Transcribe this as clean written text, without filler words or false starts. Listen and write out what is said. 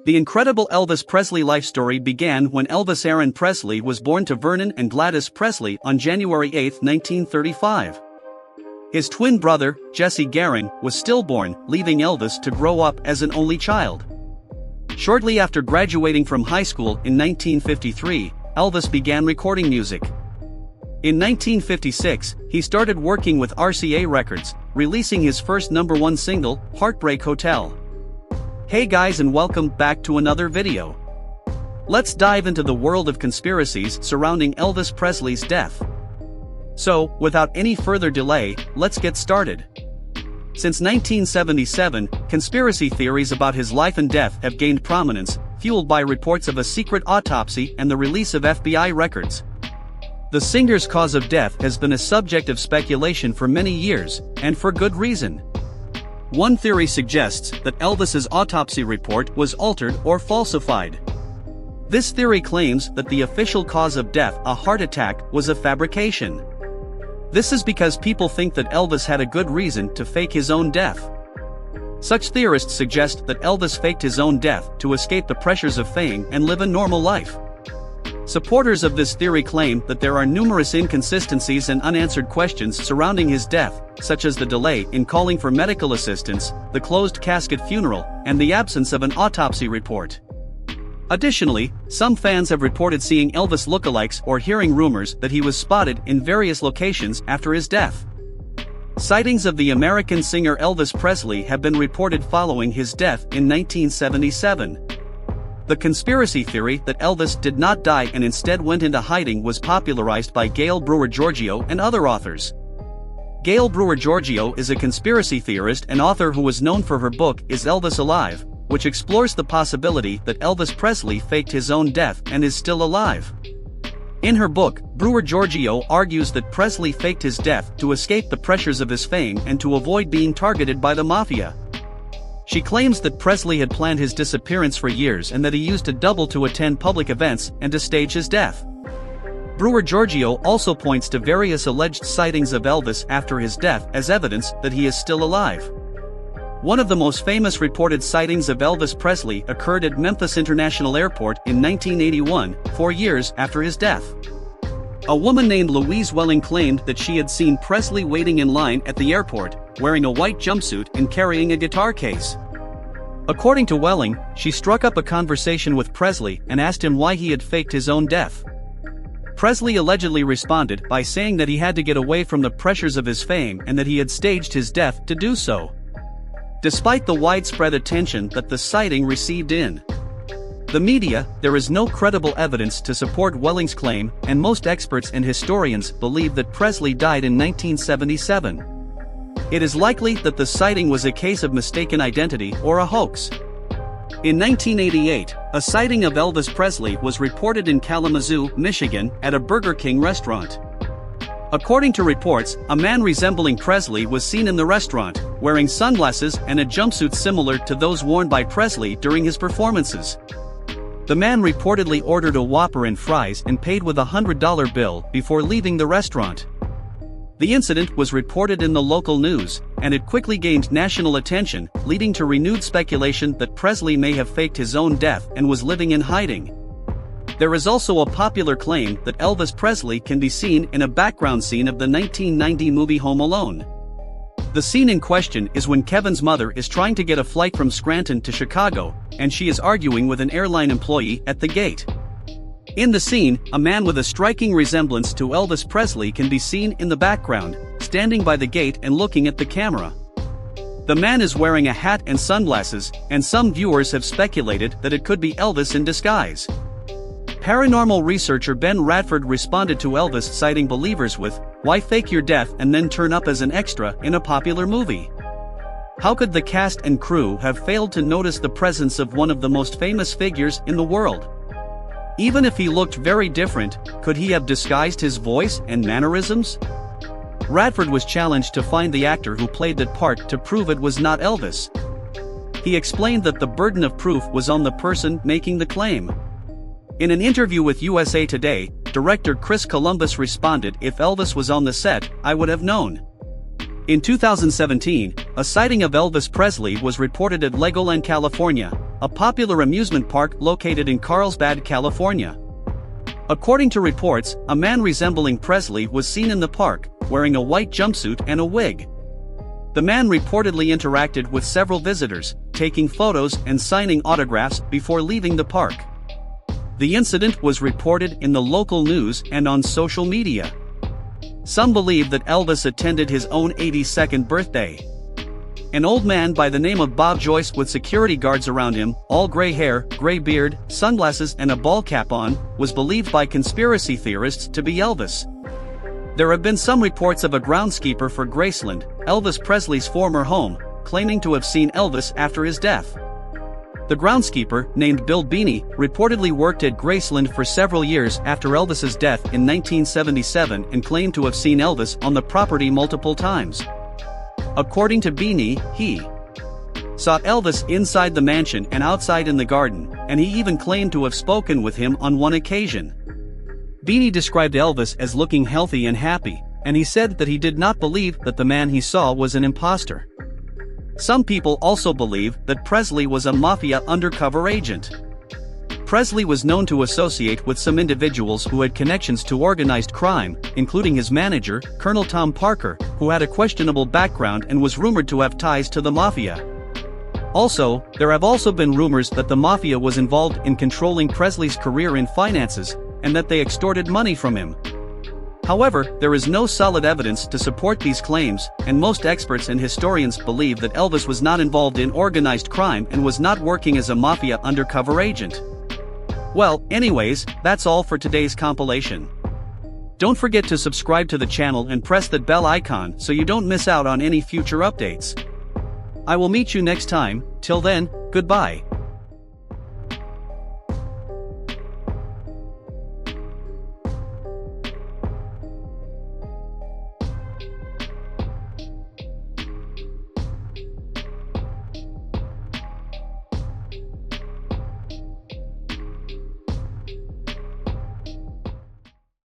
The incredible Elvis Presley life story began when Elvis Aaron Presley was born to Vernon and Gladys Presley on January 8, 1935. His twin brother, Jesse Garin, was stillborn, leaving Elvis to grow up as an only child. Shortly after graduating from high school in 1953, Elvis began recording music. In 1956, he started working with RCA Records, releasing his first #1 single, Heartbreak Hotel. Hey guys, and welcome back to another video. Let's dive into the world of conspiracies surrounding Elvis Presley's death. So, without any further delay, let's get started. Since 1977, conspiracy theories about his life and death have gained prominence, fueled by reports of a secret autopsy and the release of FBI records. The singer's cause of death has been a subject of speculation for many years, and for good reason. One theory suggests that Elvis's autopsy report was altered or falsified. This theory claims that the official cause of death, a heart attack, was a fabrication. This is because people think that Elvis had a good reason to fake his own death. Such theorists suggest that Elvis faked his own death to escape the pressures of fame and live a normal life. Supporters of this theory claim that there are numerous inconsistencies and unanswered questions surrounding his death, such as the delay in calling for medical assistance, the closed casket funeral, and the absence of an autopsy report. Additionally, some fans have reported seeing Elvis lookalikes or hearing rumors that he was spotted in various locations after his death. Sightings of the American singer Elvis Presley have been reported following his death in 1977. The conspiracy theory that Elvis did not die and instead went into hiding was popularized by Gail Brewer Giorgio and other authors. Gail Brewer Giorgio is a conspiracy theorist and author who was known for her book Is Elvis Alive?, which explores the possibility that Elvis Presley faked his own death and is still alive. In her book, Brewer Giorgio argues that Presley faked his death to escape the pressures of his fame and to avoid being targeted by the mafia. She claims that Presley had planned his disappearance for years and that he used a double to attend public events and to stage his death. Brewer Giorgio also points to various alleged sightings of Elvis after his death as evidence that he is still alive. One of the most famous reported sightings of Elvis Presley occurred at Memphis International Airport in 1981, 4 years after his death. A woman named Louise Welling claimed that she had seen Presley waiting in line at the airport, wearing a white jumpsuit and carrying a guitar case. According to Welling, she struck up a conversation with Presley and asked him why he had faked his own death. Presley allegedly responded by saying that he had to get away from the pressures of his fame and that he had staged his death to do so. Despite the widespread attention that the sighting received in the media, there is no credible evidence to support Welling's claim, and most experts and historians believe that Presley died in 1977. It is likely that the sighting was a case of mistaken identity or a hoax. In 1988, a sighting of Elvis Presley was reported in Kalamazoo, Michigan, at a Burger King restaurant. According to reports, a man resembling Presley was seen in the restaurant, wearing sunglasses and a jumpsuit similar to those worn by Presley during his performances. The man reportedly ordered a Whopper and fries and paid with a $100 bill before leaving the restaurant. The incident was reported in the local news, and it quickly gained national attention, leading to renewed speculation that Presley may have faked his own death and was living in hiding. There is also a popular claim that Elvis Presley can be seen in a background scene of the 1990 movie Home Alone. The scene in question is when Kevin's mother is trying to get a flight from Scranton to Chicago, and she is arguing with an airline employee at the gate. In the scene, a man with a striking resemblance to Elvis Presley can be seen in the background, standing by the gate and looking at the camera. The man is wearing a hat and sunglasses, and some viewers have speculated that it could be Elvis in disguise. Paranormal researcher Ben Radford responded to Elvis sighting believers with, "Why fake your death and then turn up as an extra in a popular movie? How could the cast and crew have failed to notice the presence of one of the most famous figures in the world? Even if he looked very different, could he have disguised his voice and mannerisms?" Radford was challenged to find the actor who played that part to prove it was not Elvis. He explained that the burden of proof was on the person making the claim. In an interview with USA Today, director Chris Columbus responded, "If Elvis was on the set, I would have known." In 2017, a sighting of Elvis Presley was reported at Legoland, California, a popular amusement park located in Carlsbad, California. According to reports, a man resembling Presley was seen in the park, wearing a white jumpsuit and a wig. The man reportedly interacted with several visitors, taking photos and signing autographs before leaving the park. The incident was reported in the local news and on social media. Some believe that Elvis attended his own 82nd birthday. An old man by the name of Bob Joyce with security guards around him, all gray hair, gray beard, sunglasses and a ball cap on, was believed by conspiracy theorists to be Elvis. There have been some reports of a groundskeeper for Graceland, Elvis Presley's former home, claiming to have seen Elvis after his death. The groundskeeper, named Bill Beanie, reportedly worked at Graceland for several years after Elvis's death in 1977 and claimed to have seen Elvis on the property multiple times. According to Beanie, he saw Elvis inside the mansion and outside in the garden, and he even claimed to have spoken with him on one occasion. Beanie described Elvis as looking healthy and happy, and he said that he did not believe that the man he saw was an imposter. Some people also believe that Presley was a mafia undercover agent. Presley was known to associate with some individuals who had connections to organized crime, including his manager, Colonel Tom Parker, who had a questionable background and was rumored to have ties to the mafia. Also, there have also been rumors that the mafia was involved in controlling Presley's career in finances, and that they extorted money from him. However, there is no solid evidence to support these claims, and most experts and historians believe that Elvis was not involved in organized crime and was not working as a mafia undercover agent. Well, anyways, that's all for today's compilation. Don't forget to subscribe to the channel and press that bell icon so you don't miss out on any future updates. I will meet you next time. Till then, goodbye.